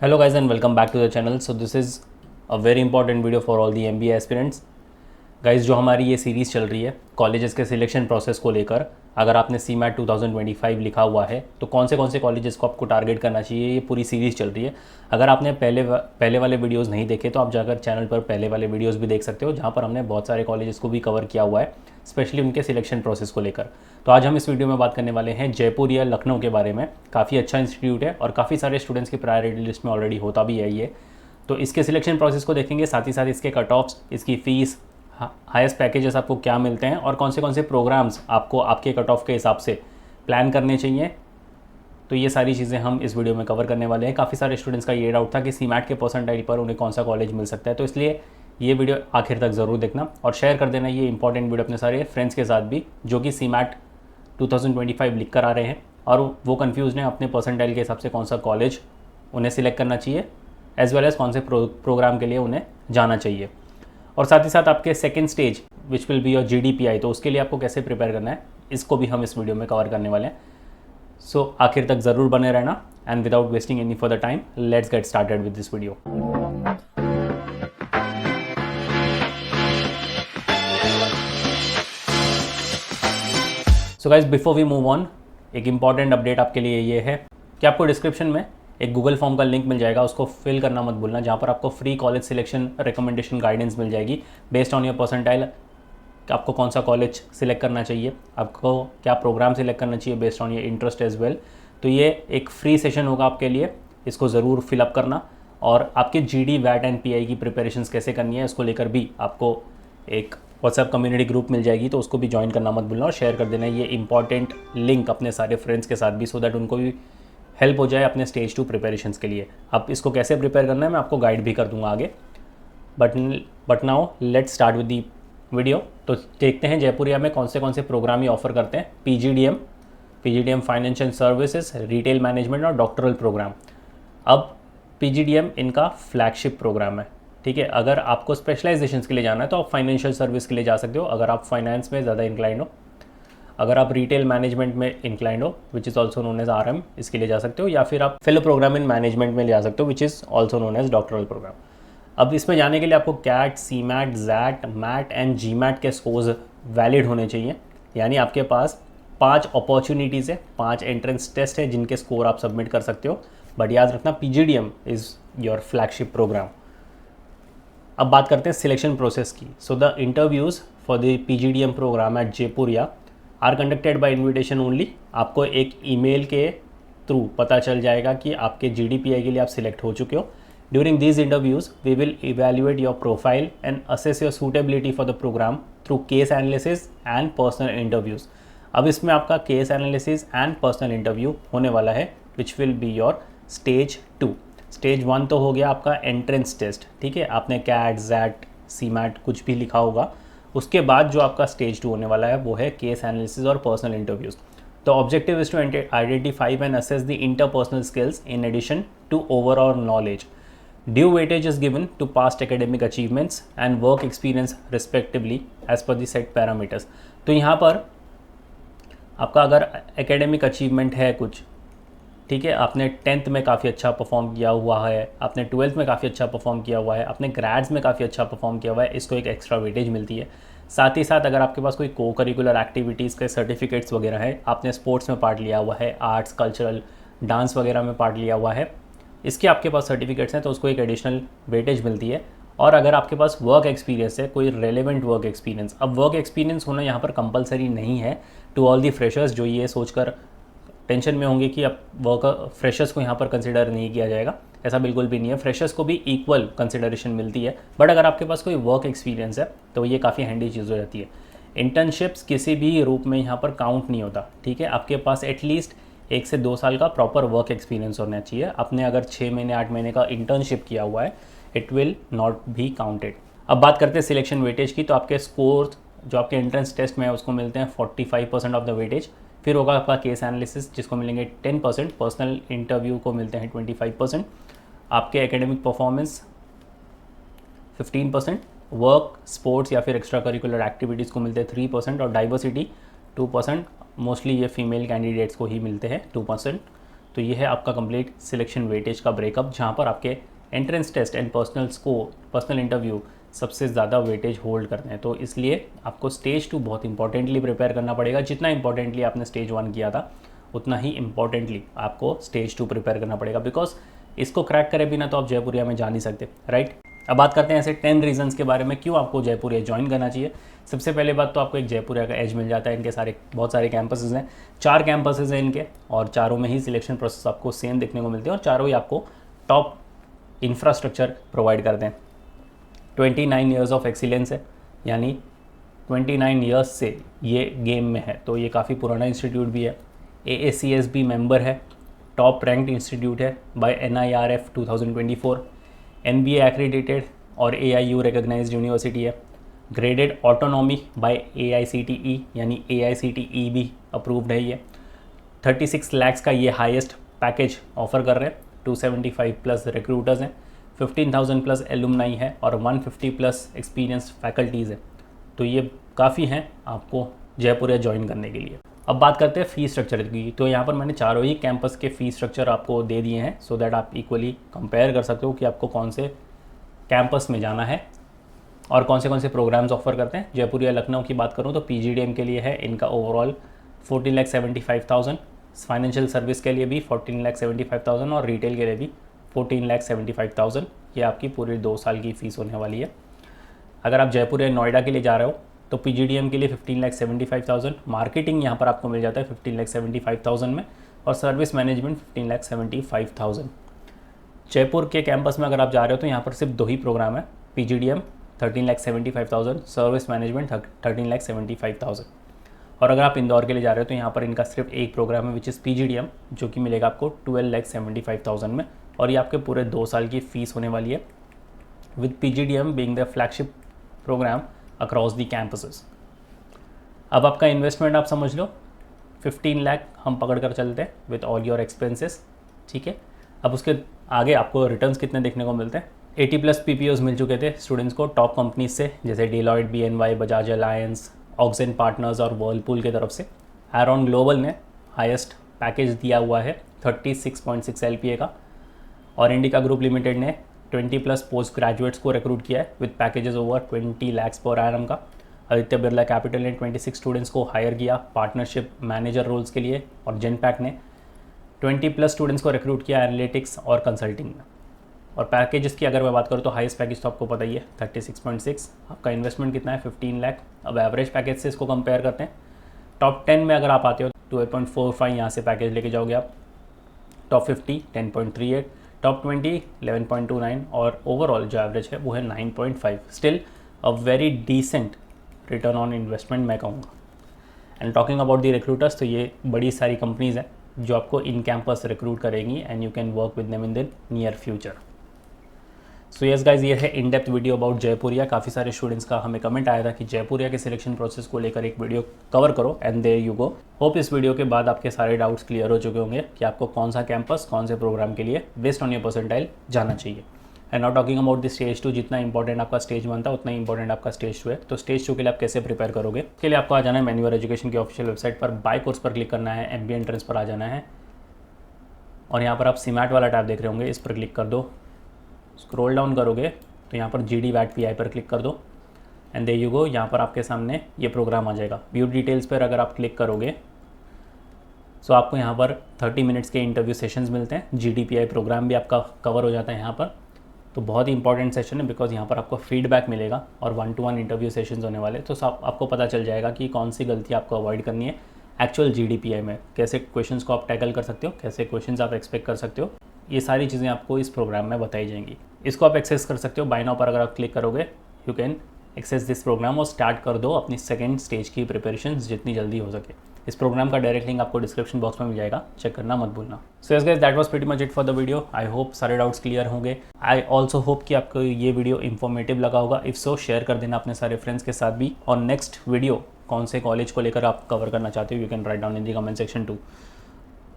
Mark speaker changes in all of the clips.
Speaker 1: Hello guys and welcome back to the channel. So this is a very important video for all the MBA aspirants. Guys जो हमारी ये series चल रही है colleges के selection process को लेकर, अगर आपने CMAT 2025 लिखा हुआ है तो कौन से कॉलेजेस को आपको टारगेट करना चाहिए, ये पूरी सीरीज़ चल रही है। अगर आपने पहले वाले वीडियोस नहीं देखे तो आप जाकर चैनल पर पहले वाले वीडियोस भी देख सकते हो, जहाँ पर हमने बहुत सारे कॉलेजेस को भी कवर किया हुआ है, स्पेशली उनके सिलेक्शन प्रोसेस को लेकर। तो आज हम इस वीडियो में बात करने वाले हैं जयपुर या लखनऊ के बारे में। काफ़ी अच्छा इंस्टीट्यूट है और काफ़ी सारे स्टूडेंट्स की प्रायोरिटी लिस्ट में ऑलरेडी होता भी है ये। तो इसके सिलेक्शन प्रोसेस को देखेंगे, साथ ही साथ इसके कट ऑफ्स, इसकी फ़ीस, हाईएस्ट पैकेजेस आपको क्या मिलते हैं और कौन से प्रोग्राम्स आपको आपके कट ऑफ के हिसाब से प्लान करने चाहिए। तो ये सारी चीज़ें हम इस वीडियो में कवर करने वाले हैं। काफ़ी सारे स्टूडेंट्स का ये डाउट था कि CMAT के परसेंटाइल पर उन्हें कौन सा कॉलेज मिल सकता है, तो इसलिए ये वीडियो आखिर तक ज़रूर देखना और शेयर कर देना ये इंपॉर्टेंट वीडियो अपने सारे फ्रेंड्स के साथ भी, जो कि CMAT 2025 लिख कर आ रहे हैं और वो कन्फ्यूज हैं अपने परसेंटाइल के हिसाब से कौन सा कॉलेज उन्हें सिलेक्ट करना चाहिए, एज वेल एज़ कौन से प्रोग्राम के लिए उन्हें जाना चाहिए। और साथ ही साथ आपके second stage which will be your GDPI, तो उसके लिए आपको कैसे प्रिपेयर करना है, इसको भी हम इस वीडियो में कवर करने वाले हैं। सो आखिर तक ज़रूर बने रहना and without wasting any further time let's get started with this video. So guys before we move on, एक इम्पॉर्टेंट अपडेट आपके लिए ये है कि आपको डिस्क्रिप्शन में एक गूगल फॉर्म का लिंक मिल जाएगा, उसको फिल करना मत भूलना, जहाँ पर आपको free college selection recommendation guidance मिल जाएगी बेस्ड ऑन योर परसेंटाइल। आपको कौन सा कॉलेज सिलेक्ट करना चाहिए, आपको क्या प्रोग्राम सिलेक्ट करना चाहिए based on your interest as well. तो ये एक फ्री सेशन होगा आपके लिए, इसको ज़रूर फिलअप करना। और आपके GD, VAT एंड PI की प्रिपरेशंस कैसे करनी है, इसको लेकर भी आपको एक व्हाट्सएप कम्युनिटी ग्रुप मिल जाएगी, तो उसको भी ज्वाइन करना मत भूलना और शेयर कर देना ये इंपॉर्टेंट लिंक अपने सारे फ्रेंड्स के साथ भी, सो दैट उनको भी हेल्प हो जाए अपने स्टेज 2 प्रिपरेशंस के लिए। अब इसको कैसे प्रिपेयर करना है मैं आपको गाइड भी कर दूंगा आगे। But now let's start with the video. तो देखते हैं जयपुरिया में कौन से प्रोग्राम ही ऑफर करते हैं। PGDM financial services, retail management और डॉक्टरल प्रोग्राम। अब PGDM इनका फ्लैगशिप प्रोग्राम है, ठीक है। अगर आपको स्पेशलाइजेशन के लिए जाना है तो आप फाइनेंशियल सर्विस के लिए जा सकते हो, अगर आप फाइनेंस में ज़्यादा इंक्लाइंड हो। अगर आप रिटेल मैनेजमेंट में इंक्लाइंड हो, which is also known as RM, इसके लिए जा सकते हो, या फिर आप फेलो प्रोग्राम इन मैनेजमेंट में ले जा सकते हो, which is also known as doctoral programme. अब इसमें जाने के लिए आपको CAT, CMAT, ZAT, MAT and GMAT के स्कोर्स वैलिड होने चाहिए, यानी आपके पास 5 अपॉर्चुनिटीज़ है, 5 एंट्रेंस टेस्ट है जिनके स्कोर आप सबमिट कर सकते हो। बट याद रखना PGDM is your flagship programme. अब बात करते हैं सिलेक्शन प्रोसेस की। So the interviews for the PGDM programme at Jaipuria are conducted by invitation only. आपको एक ईमेल के थ्रू पता चल जाएगा कि आपके GDPI के लिए आप सिलेक्ट हो चुके हो। During these interviews we will evaluate your profile and assess your suitability for the programme through case analysis and personal interviews. अब इसमें आपका case analysis and personal interview होने वाला है, which will be your stage 2। Stage 1 तो हो गया आपका एंट्रेंस टेस्ट, ठीक है, आपने CAT, ZAT, CMAT कुछ भी लिखा होगा। उसके बाद जो आपका स्टेज 2 होने वाला है वो है केस एनालिसिस और पर्सनल इंटरव्यूज़। तो objective is to identify and assess the interpersonal skills in addition to overall knowledge. Due weightage is given to past academic achievements and work experience respectively as per the set parameters. तो यहाँ पर आपका अगर academic achievement है कुछ, ठीक है, आपने 10th में काफ़ी अच्छा परफॉर्म किया हुआ है, आपने 12th में काफ़ी अच्छा परफॉर्म किया हुआ है, आपने ग्रेड्स में काफ़ी अच्छा परफॉर्म किया हुआ है, इसको एक एक्स्ट्रा वेटेज मिलती है। साथ ही साथ अगर आपके पास कोई को करिकुलर एक्टिविटीज़ के सर्टिफिकेट्स वगैरह है, आपने स्पोर्ट्स में पार्ट लिया हुआ है, आर्ट्स, कल्चरल, डांस वगैरह में पार्ट लिया हुआ है, इसके आपके पास सर्टिफिकेट्स हैं, तो उसको एक एडिशनल वेटेज मिलती है। और अगर आपके पास वर्क एक्सपीरियंस है, कोई रेलेवेंट वर्क एक्सपीरियंस, अब वर्क एक्सपीरियंस होना यहाँ पर कंपलसरी नहीं है टू ऑल दी फ्रेशर्स, जो ये सोचकर टेंशन में होंगे कि अब वर्क फ्रेशर्स को यहाँ पर कंसिडर नहीं किया जाएगा, ऐसा बिल्कुल भी नहीं है। फ्रेशर्स को भी इक्वल कंसिडरेशन मिलती है, बट अगर आपके पास कोई वर्क एक्सपीरियंस है तो ये काफ़ी हैंडी चीज़ हो जाती है। इंटर्नशिप्स किसी भी रूप में यहाँ पर काउंट नहीं होता, ठीक है। आपके पास एटलीस्ट 1 से 2 साल का प्रॉपर वर्क एक्सपीरियंस होना चाहिए। आपने अगर 6 महीने 8 महीने का इंटर्नशिप किया हुआ है, it will not be counted. अब बात करते हैं सिलेक्शन वेटेज की। तो आपके स्कोर जो आपके एंट्रेंस टेस्ट में है उसको मिलते हैं 45% ऑफ द वेटेज। फिर होगा आपका केस एनालिसिस जिसको मिलेंगे 10%, पर्सनल इंटरव्यू को मिलते हैं 25%, आपके एकेडमिक परफॉर्मेंस 15%, वर्क, स्पोर्ट्स या फिर एक्स्ट्रा करिकुलर एक्टिविटीज़ को मिलते हैं 3% और डाइवर्सिटी 2%। मोस्टली ये फीमेल कैंडिडेट्स को ही मिलते हैं 2%। तो ये है आपका कंप्लीट सिलेक्शन वेटेज का ब्रेकअप, जहाँ पर आपके entrance test and personal interview सबसे ज़्यादा वेटेज होल्ड करते हैं। तो इसलिए आपको स्टेज 2 बहुत इंपॉर्टेंटली प्रिपेयर करना पड़ेगा। जितना इंपॉर्टेंटली आपने स्टेज 1 किया था उतना ही इंपॉर्टेंटली आपको स्टेज 2 प्रिपेयर करना पड़ेगा, बिकॉज इसको क्रैक करे बिना तो आप जयपुरिया में जा नहीं सकते, राइट। अब बात करते हैं ऐसे 10 रीजंस के बारे में क्यों आपको जयपुरिया ज्वाइन करना चाहिए। सबसे पहले बात तो आपको एक जयपुरिया का एज मिल जाता है। इनके बहुत सारे कैंपसेस हैं, 4 कैंपसेस हैं इनके, और चारों में ही सिलेक्शन प्रोसेस आपको सेम देखने को मिलते हैं और चारों ही आपको टॉप इंफ्रास्ट्रक्चर प्रोवाइड करते हैं। 29 ईयर्स ऑफ एक्सीलेंस है, यानी 29 ईयर्स से ये गेम में है, तो ये काफ़ी पुराना इंस्टीट्यूट भी है। AACS भी मेंबर है, टॉप रैंक्ड इंस्टीट्यूट है बाय NIRF 2024, NBA एक्रीडिटेड और AIU रिकग्नाइज्ड यूनिवर्सिटी है। ग्रेडेड ऑटोनॉमी बाय AICTE, यानी AICTE भी अप्रूव्ड है ये। 36 लाख्स का ये हाईएस्ट पैकेज ऑफर कर रहे हैं। 275 प्लस रिक्रूटर्स हैं, 15,000 प्लस एलुमनाई है और 150 प्लस एक्सपीरियंस फैकल्टीज़ है। तो ये काफ़ी हैं आपको जयपुरिया ज्वाइन करने के लिए। अब बात करते हैं फ़ीस स्ट्रक्चर की। तो यहाँ पर मैंने चारों ही कैंपस के फ़ीस स्ट्रक्चर आपको दे दिए हैं, सो दैट आप इक्वली कंपेयर कर सकते हो कि आपको कौन से कैंपस में जाना है और कौन से प्रोग्राम्स ऑफर करते हैं। जयपुरिया लखनऊ की बात करूँ तो PGDM के लिए है इनका ओवरऑल 14,75,000, फाइनेंशियल सर्विस के लिए भी 14,75,000 और रिटेल के लिए भी 14,75,000। ये आपकी पूरी 2 साल की फ़ीस होने वाली है। अगर आप जयपुरिया नोएडा के लिए जा रहे हो तो PGDM के लिए 15,75,000, मार्केटिंग यहाँ पर आपको मिल जाता है 15,75,000 में, और सर्विस मैनेजमेंट 15,75,000। जयपुर के कैंपस में अगर आप जा रहे हो तो यहाँ पर सिर्फ 2 ही प्रोग्राम है, PGDM 13,75,000, सर्विस मैनेजमेंट 13,75,000। और अगर आप इंदौर के लिए जा रहे हो तो यहाँ पर इनका सिर्फ एक प्रोग्राम है विच इज़ PGDM, जो कि मिलेगा आपको 12,75,000 में, और ये आपके पूरे 2 साल की फ़ीस होने वाली है, with PGDM being the flagship programme across the campuses. अब आपका इन्वेस्टमेंट आप समझ लो 15 लाख हम पकड़ कर चलते हैं विद ऑल योर एक्सपेंसेस, ठीक है। अब उसके आगे आपको रिटर्न्स कितने देखने को मिलते हैं। 80 प्लस PPOs मिल चुके थे स्टूडेंट्स को टॉप कंपनीज से, जैसे Deloitte, BNY, Bajaj Allianz, Axon partners और वर्लपूल की तरफ से। एरॉन ग्लोबल ने हाईएस्ट पैकेज दिया हुआ है 36.6 LPA का, और इंडिका ग्रुप लिमिटेड ने 20 प्लस पोस्ट ग्रेजुएट्स को रिक्रूट किया है with packages over 20 lakhs per annum का। आदित्य बिरला कैपिटल ने 26 स्टूडेंट्स को हायर किया पार्टनरशिप मैनेजर रोल्स के लिए, और जेनपैक ने 20 प्लस स्टूडेंट्स को रिक्रूट किया एनालिटिक्स और कंसल्टिंग में। और पैकेजेस की अगर मैं बात करूँ तो हाईएस्ट पैकेज तो आपको पता ही है 36.6। आपका इन्वेस्टमेंट कितना है 15 लाख। अब एवरेज पैकेज से इसको कंपेयर करते हैं। टॉप 10 में अगर आप आते हो 12.45 यहाँ से पैकेज लेके जाओगे आप, टॉप 50 10.38, टॉप 20 11.29, और ओवरऑल जो एवरेज है वो है 9.5। Still a very decent return on investment मैं कहूँगा। And talking about the recruiters, तो ये बड़ी सारी कंपनीज हैं जो आपको इन कैंपस रिक्रूट करेंगी and you can work with them in the near future. So yes guys, ये है in depth video about Jaipuria. काफ़ी सारे स्टूडेंट्स का हमें कमेंट आया था कि जयपुरिया के सिलेक्शन प्रोसेस को लेकर एक वीडियो कवर करो, and there you go. Hope इस वीडियो के बाद आपके सारे डाउट्स क्लियर हो चुके होंगे कि आपको कौन सा कैंपस कौन से प्रोग्राम के लिए बेस्ड ऑन योर परसेंटाइल जाना चाहिए। And not talking about the stage 2, जितना इंपॉर्टेंट आपका स्टेज 1 था उतना इंपॉर्टेंट आपका स्टेज 2 है। तो स्टेज 2 के लिए आप कैसे प्रिपेयर करोगे, इसके लिए आपको आ जाना है मैन्युअल एजुकेशन की ऑफिशियल वेबसाइट पर, बाय कोर्स पर क्लिक करना है, MBA एंट्रेंस पर आ जाना है, और यहाँ पर आप सीमैट वाला टैब देख रहे होंगे, इस पर क्लिक कर दो। स्क्रॉल डाउन करोगे तो यहाँ पर GD VAT PI पर क्लिक कर दो, एंड देयर यू गो। यहाँ पर आपके सामने ये प्रोग्राम आ जाएगा। व्यू डिटेल्स पर अगर आप क्लिक करोगे सो आपको यहाँ पर 30 मिनट्स के इंटरव्यू सेशंस मिलते हैं। GDPI प्रोग्राम भी आपका कवर हो जाता है यहाँ पर। तो बहुत ही इंपॉर्टेंट सेशन है, बिकॉज यहाँ पर आपको फीडबैक मिलेगा और 1-to-1 इंटरव्यू सेशंस होने वाले। तो आपको पता चल जाएगा कि कौन सी गलती आपको अवॉइड करनी है एक्चुअल GDPI में, कैसे क्वेश्चंस को आप टैकल कर सकते हो, कैसे क्वेश्चंस आप एक्सपेक्ट कर सकते हो। ये सारी चीज़ें आपको इस प्रोग्राम में बताई जाएंगी। इसको आप एक्सेस कर सकते हो। बाय नाउ पर अगर आप क्लिक करोगे you can access this programme और स्टार्ट कर दो अपनी सेकेंड स्टेज की प्रिपरेशन जितनी जल्दी हो सके। इस प्रोग्राम का डायरेक्ट लिंक आपको डिस्क्रिप्शन बॉक्स में मिल जाएगा, चेक करना मत भूलना। सो yes guys, that was pretty much it for the video. I hope सारे डाउट्स क्लियर होंगे। आई ऑल्सो होप कि आपको ये वीडियो इन्फॉर्मेटिव लगा होगा। इफ सो, शेयर कर देना अपने सारे फ्रेंड्स के साथ भी। और नेक्स्ट वीडियो कौन से कॉलेज को लेकर आप कवर करना चाहते हो, you can write down in the comment section too.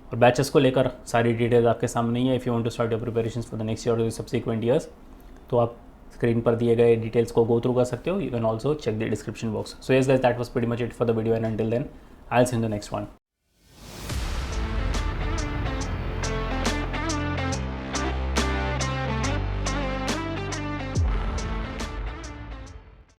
Speaker 1: और बैचेस को लेकर सारी डिटेल्स आपके सामने ही है। If you want to start your preparations for the next year और सब्सिक्वेंट ईयर्स, तो आप स्क्रीन पर दिए गए डिटेल्स को गो थ्रू कर सकते हो। You can also check the description box. So yes guys, that was pretty much it for the video, and until then I will see you in the next one.